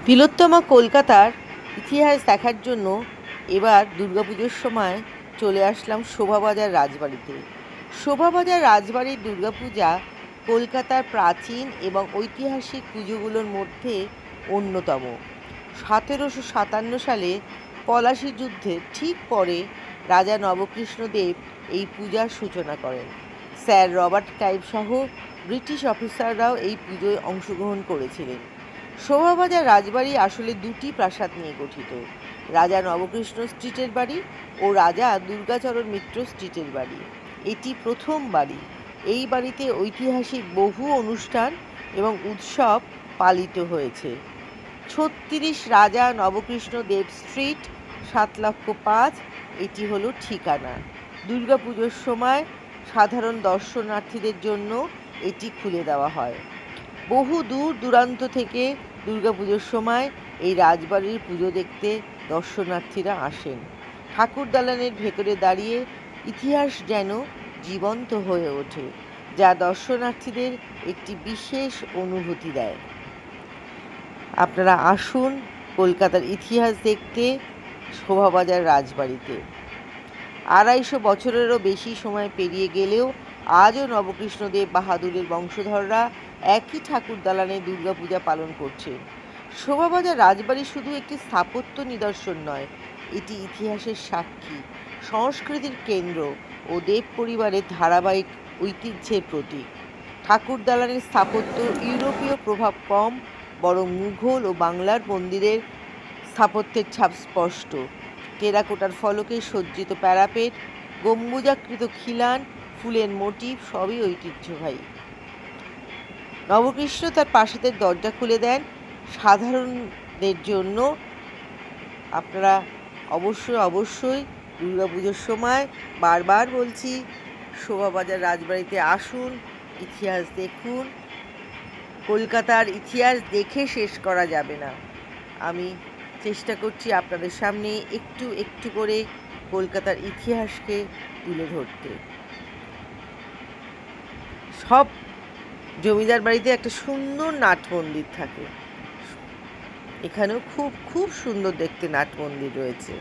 তিলোত্তমা কলকাতার ইতিহাস দেখার জন্য এবার দুর্গাপুজোর সময় চলে আসলাম শোভাবাজার রাজবাড়িতে। শোভাবাজার রাজবাড়ির দুর্গাপূজা কলকাতার প্রাচীন এবং ঐতিহাসিক পুজোগুলোর মধ্যে অন্যতম। 1757 সালে পলাশী যুদ্ধের ঠিক পরে রাজা নবকৃষ্ণদেব এই পূজার সূচনা করেন। স্যার রবার্ট ক্লাইভ সহ ব্রিটিশ অফিসাররাও এই পুজোয় অংশগ্রহণ করেছিলেন। শোভাবাজার রাজবাড়ি আসলে দুটি প্রাসাদ নিয়ে গঠিত, রাজা নবকৃষ্ণ স্ট্রিটের বাড়ি ও রাজা দুর্গাচরণ মিত্র স্ট্রিটের বাড়ি। এটি প্রথম বাড়ি। এই বাড়িতে ঐতিহাসিক বহু অনুষ্ঠান এবং উৎসব পালিত হয়েছে। 36 রাজা নবকৃষ্ণ দেব স্ট্রিট, 7,05,000 এটি হলো ঠিকানা। দুর্গাপুজোর সময় সাধারণ দর্শনার্থীদের জন্য এটি খুলে দেওয়া হয়। বহু দূর দূরান্ত থেকে দুর্গাপুজোর সময় এই রাজবাড়ির পুজো দেখতে দর্শনার্থীরা আসেন। ঠাকুর দালানের ভেতরে দাঁড়িয়ে ইতিহাস যেন জীবন্ত হয়ে ওঠে, যা দর্শনার্থীদের একটি বিশেষ অনুভূতি দেয়। আপনারা আসুন কলকাতার ইতিহাস দেখতে শোভাবাজার রাজবাড়িতে। 250 বছরেরও বেশি সময় পেরিয়ে গেলেও আজও নবকৃষ্ণদেব বাহাদুরের বংশধররা একই ঠাকুর দালানে দুর্গাপূজা পালন করছেন। শোভাবাজার রাজবাড়ি শুধু একটি স্থাপত্য নিদর্শন নয়, এটি ইতিহাসের সাক্ষী, সংস্কৃতির কেন্দ্র ও দেব পরিবারের ধারাবাহিক ঐতিহ্যের প্রতীক। ঠাকুর দালানের স্থাপত্য ইউরোপীয় প্রভাব কম, বরং মুঘল ও বাংলার মন্দিরের স্থাপত্যের ছাপ স্পষ্ট। টেরাকোটার ফলকে সজ্জিত প্যারাপেট, গম্বুজাকৃত খিলান, ফুলের মোটিফ সবই ঐতিহ্যবাহী। নবকৃষ্ণ তার প্রাসাদের দরজা খুলে দেন সাধারণদের জন্য। আপনারা অবশ্যই দুর্গাপুজোর সময় বারবার বলছি, শোভাবাজার রাজবাড়িতে আসুন, ইতিহাস দেখুন। কলকাতার ইতিহাস দেখে শেষ করা যাবে না। আমি চেষ্টা করছি আপনাদের সামনে একটু একটু করে কলকাতার ইতিহাসকে তুলে ধরতে। সব জমিদার বাড়িতে একটা সুন্দর নাট মন্দির থাকে, এখানেও খুব খুব সুন্দর দেখতে নাট মন্দির রয়েছে।